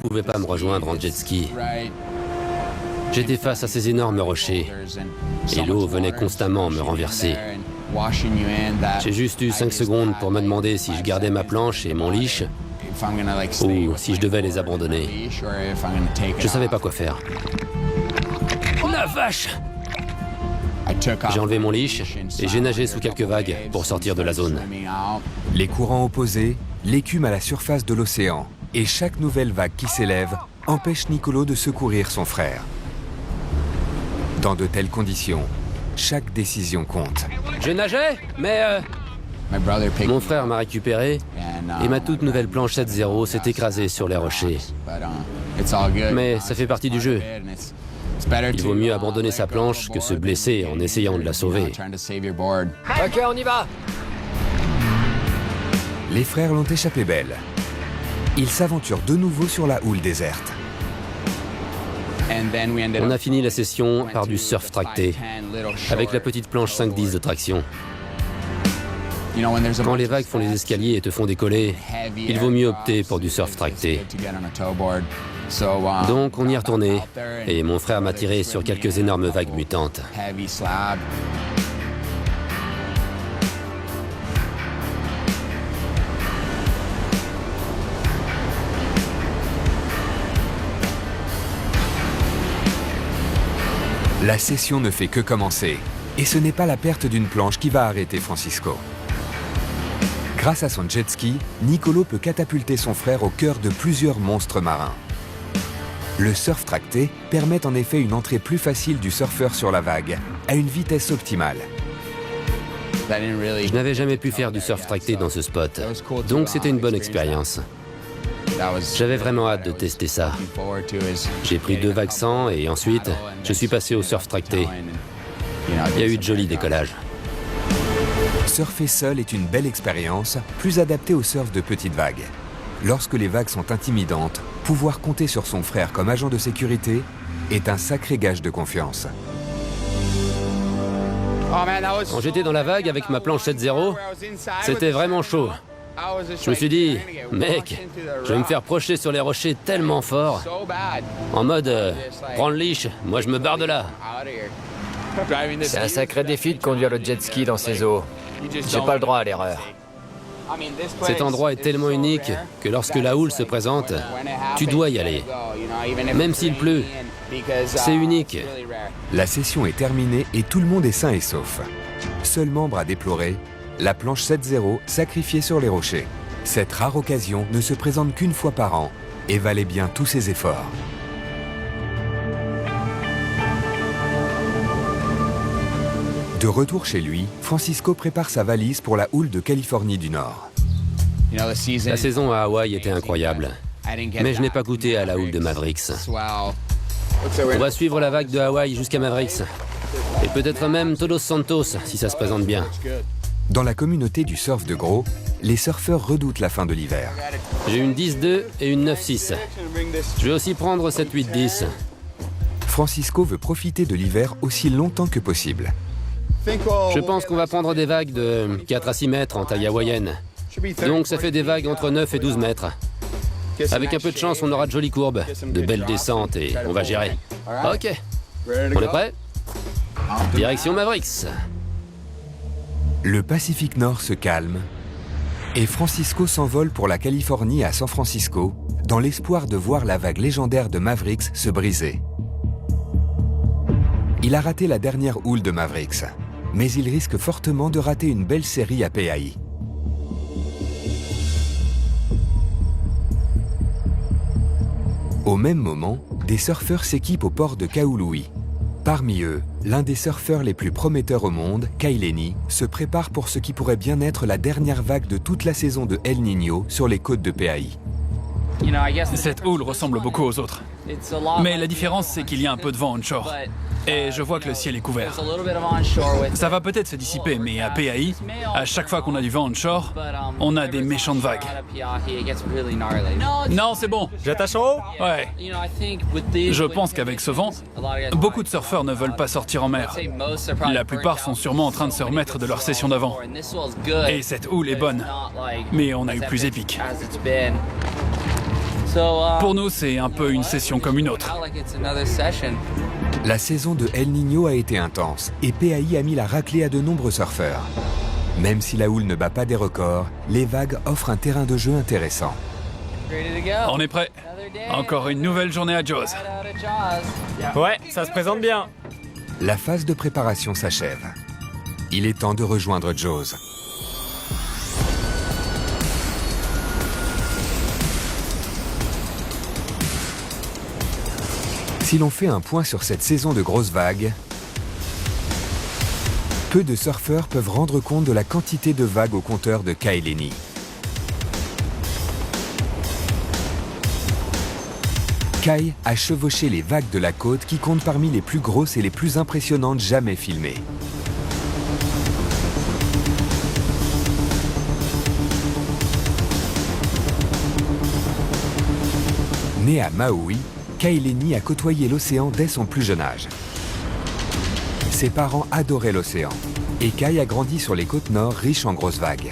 pouvais pas me rejoindre en jet ski. J'étais face à ces énormes rochers et l'eau venait constamment me renverser. J'ai juste eu 5 secondes pour me demander si je gardais ma planche et mon leash ou si je devais les abandonner. Je savais pas quoi faire. La vache! J'ai enlevé mon leash et j'ai nagé sous quelques vagues pour sortir de la zone. Les courants opposés l'écument à la surface de l'océan et chaque nouvelle vague qui s'élève empêche Nicolo de secourir son frère. Dans de telles conditions, chaque décision compte. Je nageais, mais mon frère m'a récupéré et ma toute nouvelle planche 7.0 s'est écrasée sur les rochers. Mais ça fait partie du jeu. Il vaut mieux abandonner sa planche que se blesser en essayant de la sauver. Ok, on y va! Les frères l'ont échappé belle. Ils s'aventurent de nouveau sur la houle déserte. On a fini la session par du surf tracté, avec la petite planche 5.10 de traction. Quand les vagues font les escaliers et te font décoller, il vaut mieux opter pour du surf tracté. Donc on y est retourné, et mon frère m'a tiré sur quelques énormes vagues mutantes. La session ne fait que commencer, et ce n'est pas la perte d'une planche qui va arrêter Francisco. Grâce à son jet ski, Nicolo peut catapulter son frère au cœur de plusieurs monstres marins. Le surf tracté permet en effet une entrée plus facile du surfeur sur la vague, à une vitesse optimale. Je n'avais jamais pu faire du surf tracté dans ce spot, donc c'était une bonne expérience. J'avais vraiment hâte de tester ça. J'ai pris 2 vagues 100 et ensuite, je suis passé au surf tracté. Il y a eu de jolis décollages. Surfer seul est une belle expérience, plus adaptée au surf de petites vagues. Lorsque les vagues sont intimidantes, pouvoir compter sur son frère comme agent de sécurité est un sacré gage de confiance. Quand j'étais dans la vague avec ma planche 7.0, c'était vraiment chaud. Je me suis dit, mec, je vais me faire projeter sur les rochers tellement fort. En mode, prends le leash, moi je me barre de là. C'est un sacré défi de conduire le jet ski dans ces eaux. J'ai pas le droit à l'erreur. Cet endroit est tellement unique que lorsque la houle se présente, tu dois y aller. Même s'il pleut, c'est unique. La session est terminée et tout le monde est sain et sauf. Seul membre à déplorer, la planche 7.0 sacrifiée sur les rochers. Cette rare occasion ne se présente qu'une fois par an et valait bien tous ses efforts. De retour chez lui, Francisco prépare sa valise pour la houle de Californie du Nord. La saison à Hawaï était incroyable, mais je n'ai pas goûté à la houle de Mavericks. On va suivre la vague de Hawaï jusqu'à Mavericks, et peut-être même Todos Santos si ça se présente bien. Dans la communauté du surf de gros, les surfeurs redoutent la fin de l'hiver. J'ai une 10-2 et une 9-6. Je vais aussi prendre cette 8-10. Francisco veut profiter de l'hiver aussi longtemps que possible. Je pense qu'on va prendre des vagues de 4 à 6 mètres en taille hawaïenne. Donc ça fait des vagues entre 9 et 12 mètres. Avec un peu de chance, on aura de jolies courbes, de belles descentes et on va gérer. Ok, on est prêt? Direction Mavericks. Le Pacifique Nord se calme et Francisco s'envole pour la Californie à San Francisco dans l'espoir de voir la vague légendaire de Mavericks se briser. Il a raté la dernière houle de Mavericks, mais il risque fortement de rater une belle série à PAI. Au même moment, des surfeurs s'équipent au port de Kahului. Parmi eux, l'un des surfeurs les plus prometteurs au monde, Kai Lenny, se prépare pour ce qui pourrait bien être la dernière vague de toute la saison de El Niño sur les côtes de PAI. Cette houle ressemble beaucoup aux autres. Mais la différence, c'est qu'il y a un peu de vent onshore. Et je vois que le ciel est couvert. Ça va peut-être se dissiper, mais à PAI, à chaque fois qu'on a du vent onshore, on a des méchantes vagues. Non, c'est bon. J'attache en haut? Ouais. Je pense qu'avec ce vent, beaucoup de surfeurs ne veulent pas sortir en mer. La plupart sont sûrement en train de se remettre de leur session d'avant. Et cette houle est bonne, mais on a eu plus épique. Pour nous, c'est un peu une session comme une autre. La saison de El Niño a été intense et PAI a mis la raclée à de nombreux surfeurs. Même si la houle ne bat pas des records, les vagues offrent un terrain de jeu intéressant. On est prêt. Encore une nouvelle journée à Jaws. Ouais, ça se présente bien. La phase de préparation s'achève. Il est temps de rejoindre Jaws. Si l'on fait un point sur cette saison de grosses vagues, peu de surfeurs peuvent rendre compte de la quantité de vagues au compteur de Kai Lenny. Kai a chevauché les vagues de la côte qui comptent parmi les plus grosses et les plus impressionnantes jamais filmées. Né à Maui, Kai Lenny a côtoyé l'océan dès son plus jeune âge. Ses parents adoraient l'océan et Kai a grandi sur les côtes nord riches en grosses vagues.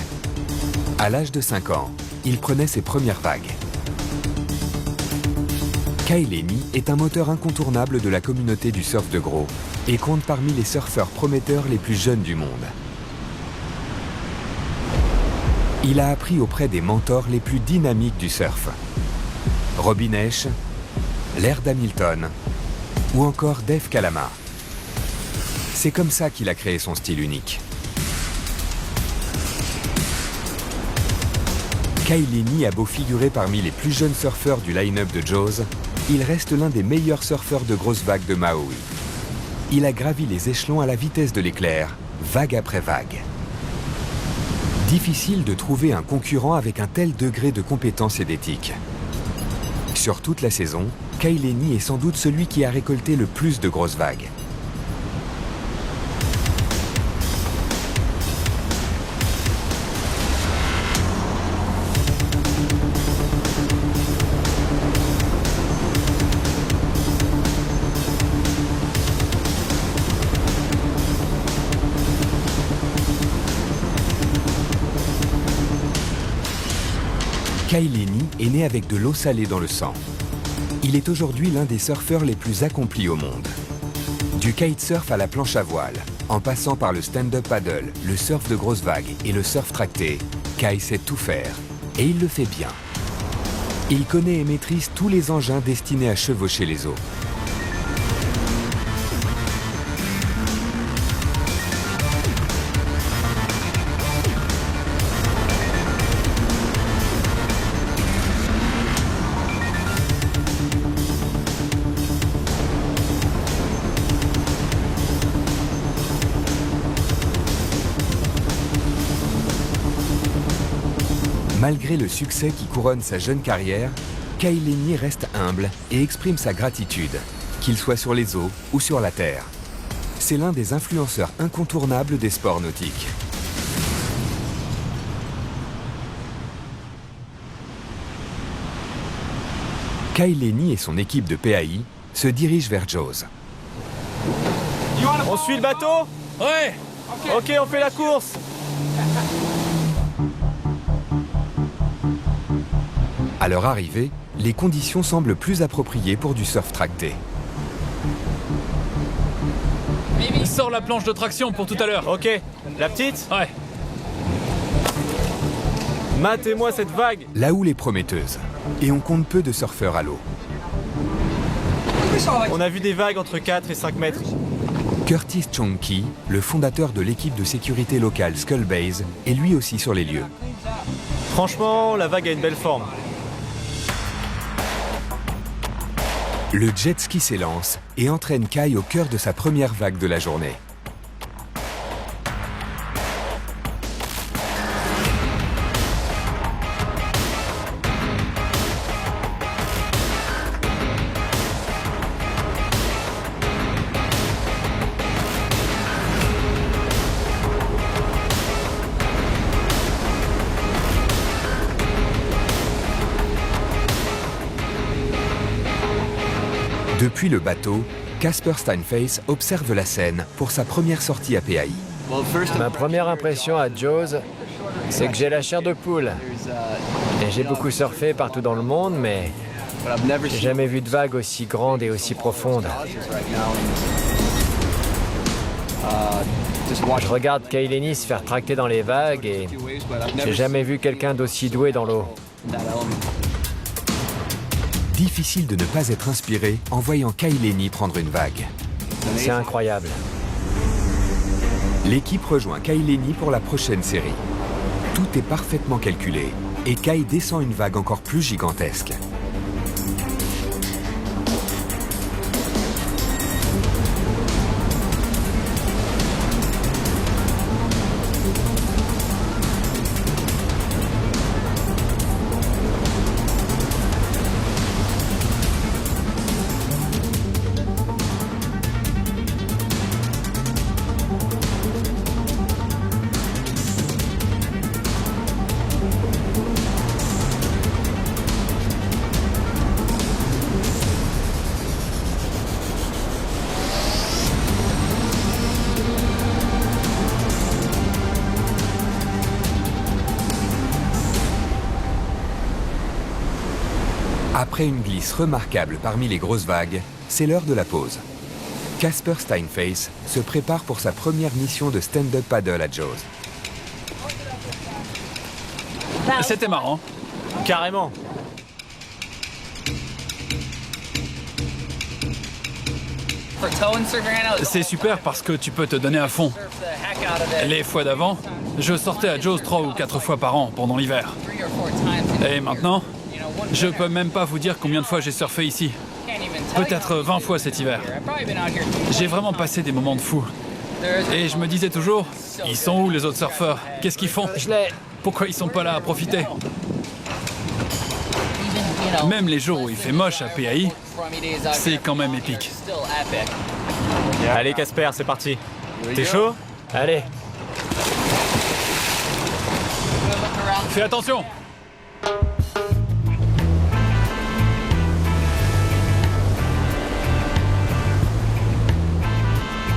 À l'âge de 5 ans, il prenait ses premières vagues. Kai Lenny est un moteur incontournable de la communauté du surf de gros et compte parmi les surfeurs prometteurs les plus jeunes du monde. Il a appris auprès des mentors les plus dynamiques du surf. Robin Esch, Laird Hamilton ou encore Dave Kalama. C'est comme ça qu'il a créé son style unique. Kai Lenny a beau figurer parmi les plus jeunes surfeurs du line-up de Jaws, il reste l'un des meilleurs surfeurs de grosses vagues de Maui. Il a gravi les échelons à la vitesse de l'éclair, vague après vague. Difficile de trouver un concurrent avec un tel degré de compétence et d'éthique. Sur toute la saison, Kai Lenny est sans doute celui qui a récolté le plus de grosses vagues. Kai Lenny est né avec de l'eau salée dans le sang. Il est aujourd'hui l'un des surfeurs les plus accomplis au monde. Du kitesurf à la planche à voile, en passant par le stand-up paddle, le surf de grosses vagues et le surf tracté, Kai sait tout faire. Et il le fait bien. Il connaît et maîtrise tous les engins destinés à chevaucher les eaux. Malgré le succès qui couronne sa jeune carrière, Kai Lenny reste humble et exprime sa gratitude, qu'il soit sur les eaux ou sur la terre. C'est l'un des influenceurs incontournables des sports nautiques. Kai Lenny et son équipe de PAI se dirigent vers Jaws. On suit le bateau? Ouais. Ok, on fait la course. À leur arrivée, les conditions semblent plus appropriées pour du surf tracté. Sors la planche de traction pour tout à l'heure. Ok, la petite? Ouais. Matez-moi cette vague. La houle est prometteuse, et on compte peu de surfeurs à l'eau. On a vu des vagues entre 4 et 5 mètres. Curtis Chonky, le fondateur de l'équipe de sécurité locale Skull Base, est lui aussi sur les lieux. Franchement, la vague a une belle forme. Le jet ski s'élance et entraîne Kai au cœur de sa première vague de la journée. Depuis le bateau, Casper Steinface observe la scène pour sa première sortie à PAI. Ma première impression à Jaws, c'est que j'ai la chair de poule. Et j'ai beaucoup surfé partout dans le monde, mais J'ai jamais vu de vague aussi grande et aussi profonde. Je regarde Kay Lenny se faire tracter dans les vagues et j'ai jamais vu quelqu'un d'aussi doué dans l'eau. Difficile de ne pas être inspiré en voyant Kay Lenny prendre une vague. C'est incroyable. L'équipe rejoint Kay Lenny pour la prochaine série. Tout est parfaitement calculé et Kay descend une vague encore plus gigantesque. Après une glisse remarquable parmi les grosses vagues, c'est l'heure de la pause. Casper Steinface se prépare pour sa première mission de stand-up paddle à Jaws. C'était marrant. Carrément. C'est super parce que tu peux te donner à fond. Les fois d'avant, je sortais à Jaws 3 ou 4 fois par an pendant l'hiver. Et maintenant, je peux même pas vous dire combien de fois j'ai surfé ici. Peut-être 20 fois cet hiver. J'ai vraiment passé des moments de fou. Et je me disais toujours, ils sont où les autres surfeurs? Qu'est-ce qu'ils font? Pourquoi ils sont pas là à profiter? Même les jours où il fait moche à PAI, c'est quand même épique. Allez Casper, c'est parti. T'es chaud? Allez. Fais attention!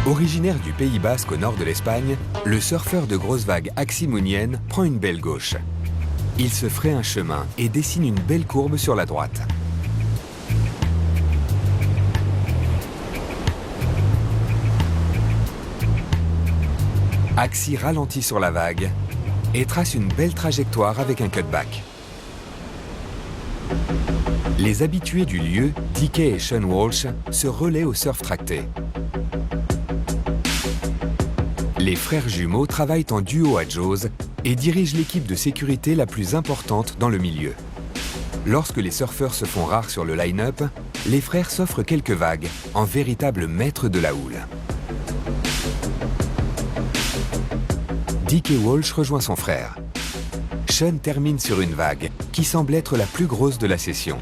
Originaire du Pays Basque au nord de l'Espagne, le surfeur de grosses vagues Axi Munien prend une belle gauche. Il se fraye un chemin et dessine une belle courbe sur la droite. Axi ralentit sur la vague et trace une belle trajectoire avec un cutback. Les habitués du lieu, DK et Sean Walsh, se relaient au surf tracté. Les frères jumeaux travaillent en duo à Jaws et dirigent l'équipe de sécurité la plus importante dans le milieu. Lorsque les surfeurs se font rares sur le line-up, les frères s'offrent quelques vagues, en véritables maîtres de la houle. DK Walsh rejoint son frère. Sean termine sur une vague, qui semble être la plus grosse de la session.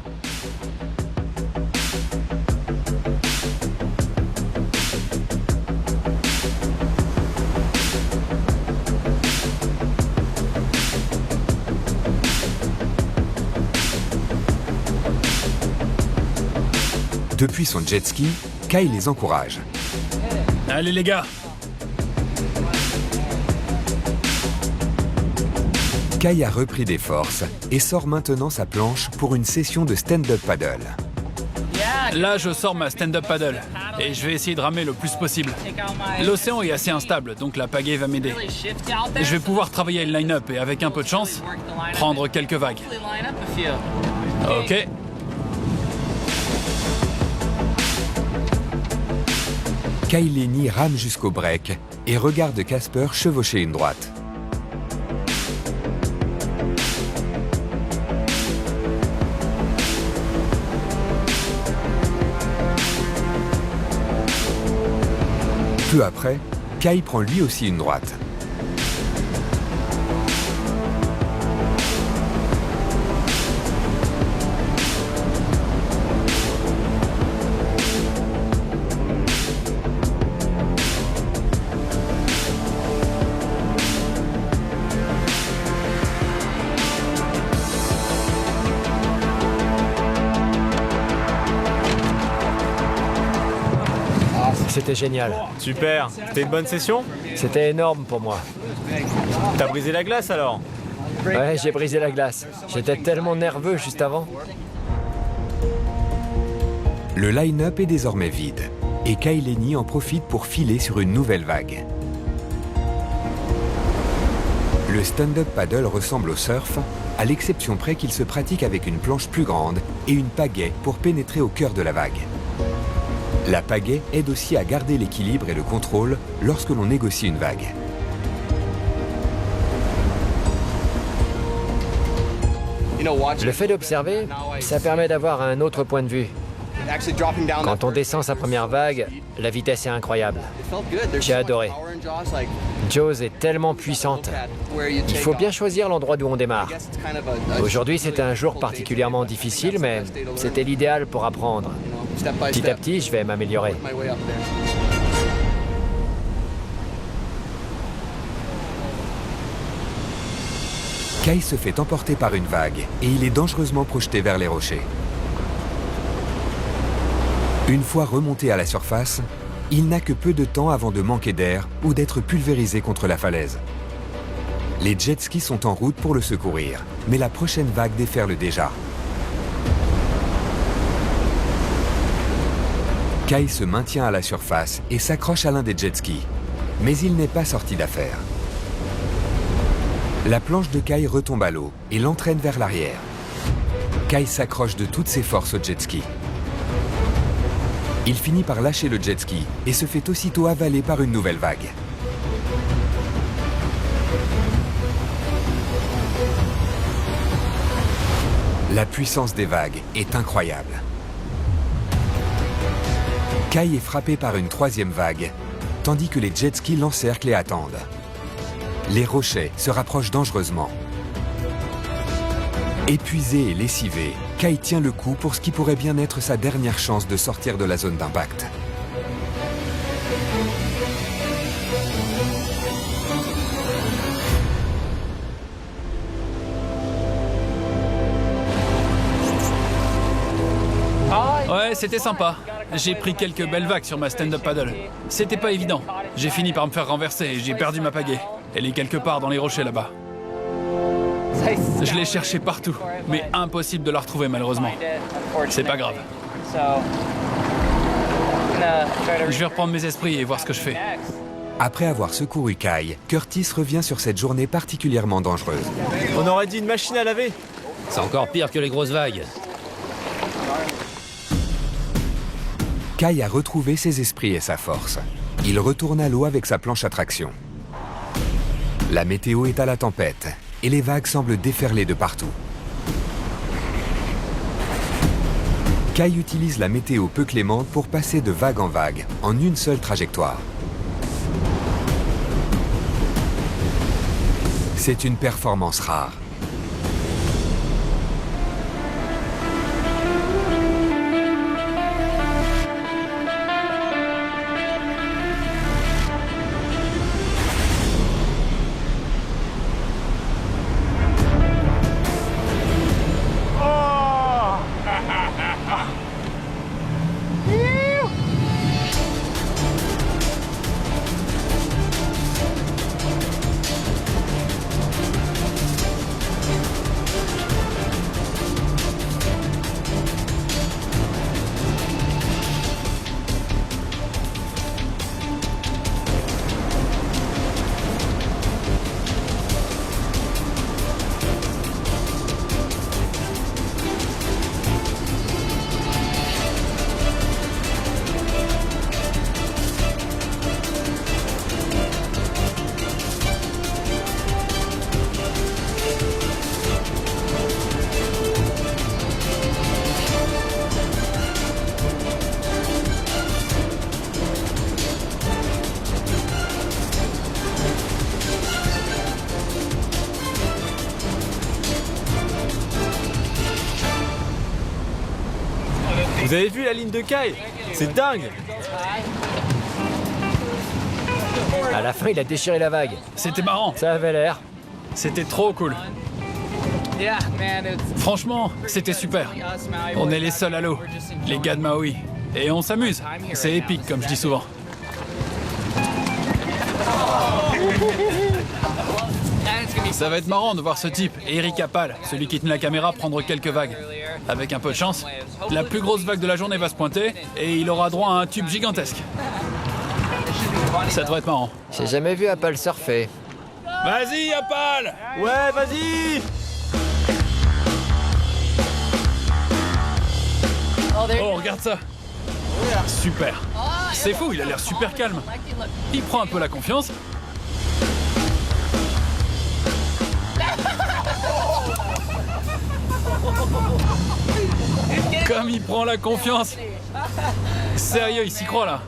Depuis son jet ski, Kay les encourage. Allez les gars! Kay a repris des forces et sort maintenant sa planche pour une session de stand-up paddle. Là, je sors ma stand-up paddle et je vais essayer de ramer le plus possible. L'océan est assez instable, donc la pagaie va m'aider. Je vais pouvoir travailler le line-up et avec un peu de chance, prendre quelques vagues. Ok. Kay Lenny rame jusqu'au break et regarde Casper chevaucher une droite. Peu après, Kay prend lui aussi une droite. C'était génial. Super. C'était une bonne session? C'était énorme pour moi. T'as brisé la glace alors? Ouais, j'ai brisé la glace. J'étais tellement nerveux juste avant. Le line-up est désormais vide, et Kai Lenny en profite pour filer sur une nouvelle vague. Le stand-up paddle ressemble au surf, à l'exception près qu'il se pratique avec une planche plus grande et une pagaie pour pénétrer au cœur de la vague. La pagaie aide aussi à garder l'équilibre et le contrôle lorsque l'on négocie une vague. Le fait d'observer, ça permet d'avoir un autre point de vue. Quand on descend sa première vague, la vitesse est incroyable. J'ai adoré. Jaws est tellement puissante. Il faut bien choisir l'endroit d'où on démarre. Aujourd'hui, c'était un jour particulièrement difficile, mais c'était l'idéal pour apprendre. Petit à petit, je vais m'améliorer. Kai se fait emporter par une vague et il est dangereusement projeté vers les rochers. Une fois remonté à la surface, il n'a que peu de temps avant de manquer d'air ou d'être pulvérisé contre la falaise. Les jet skis sont en route pour le secourir, mais la prochaine vague déferle déjà. Kai se maintient à la surface et s'accroche à l'un des jet skis, mais il n'est pas sorti d'affaire. La planche de Kai retombe à l'eau et l'entraîne vers l'arrière. Kai s'accroche de toutes ses forces au jet ski. Il finit par lâcher le jet ski et se fait aussitôt avaler par une nouvelle vague. La puissance des vagues est incroyable. Kai est frappé par une troisième vague, tandis que les jet skis l'encerclent et attendent. Les rochers se rapprochent dangereusement. Épuisé et lessivé, Kai tient le coup pour ce qui pourrait bien être sa dernière chance de sortir de la zone d'impact. Ouais, c'était sympa. J'ai pris quelques belles vagues sur ma stand-up paddle. C'était pas évident. J'ai fini par me faire renverser et j'ai perdu ma pagaie. Elle est quelque part dans les rochers là-bas. Je l'ai cherchée partout, mais impossible de la retrouver malheureusement. C'est pas grave. Je vais reprendre mes esprits et voir ce que je fais. Après avoir secouru Kai, Curtis revient sur cette journée particulièrement dangereuse. On aurait dit une machine à laver. C'est encore pire que les grosses vagues. Kai a retrouvé ses esprits et sa force. Il retourne à l'eau avec sa planche à traction. La météo est à la tempête et les vagues semblent déferler de partout. Kai utilise la météo peu clémente pour passer de vague en vague, en une seule trajectoire. C'est une performance rare. Vous avez vu la ligne de Kai? C'est dingue. À la fin, il a déchiré la vague. C'était marrant. Ça avait l'air. C'était trop cool. Franchement, c'était super. On est les seuls à l'eau, les gars de Maui. Et on s'amuse. C'est épique, comme je dis souvent. Ça va être marrant de voir ce type, Eric Apal, celui qui tenait la caméra, prendre quelques vagues. Avec un peu de chance, la plus grosse vague de la journée va se pointer et il aura droit à un tube gigantesque. Ça devrait être marrant. J'ai jamais vu Apple surfer. Vas-y, Apple! Ouais, vas-y! Oh, regarde ça! Super! C'est fou, il a l'air super calme. Il prend un peu la confiance. Comme il prend la confiance! Sérieux, il s'y croit là.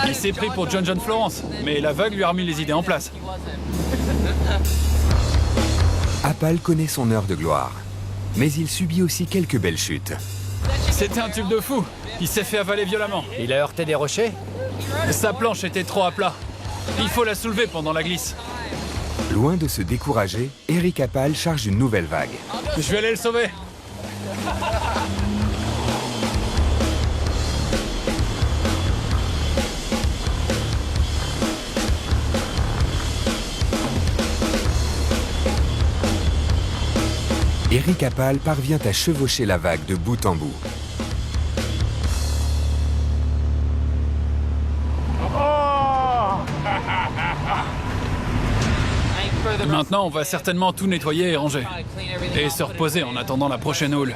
Il s'est pris pour John Florence, mais la vague lui a remis les idées en place. Apple connaît son heure de gloire, mais il subit aussi quelques belles chutes. C'était un tube de fou. Il s'est fait avaler violemment. Il a heurté des rochers? Sa planche était trop à plat. Il faut la soulever pendant la glisse. Loin de se décourager, Eric Apple charge une nouvelle vague. Je vais aller le sauver. Eric Apple parvient à chevaucher la vague de bout en bout. Maintenant, on va certainement tout nettoyer et ranger. Et se reposer en attendant la prochaine houle.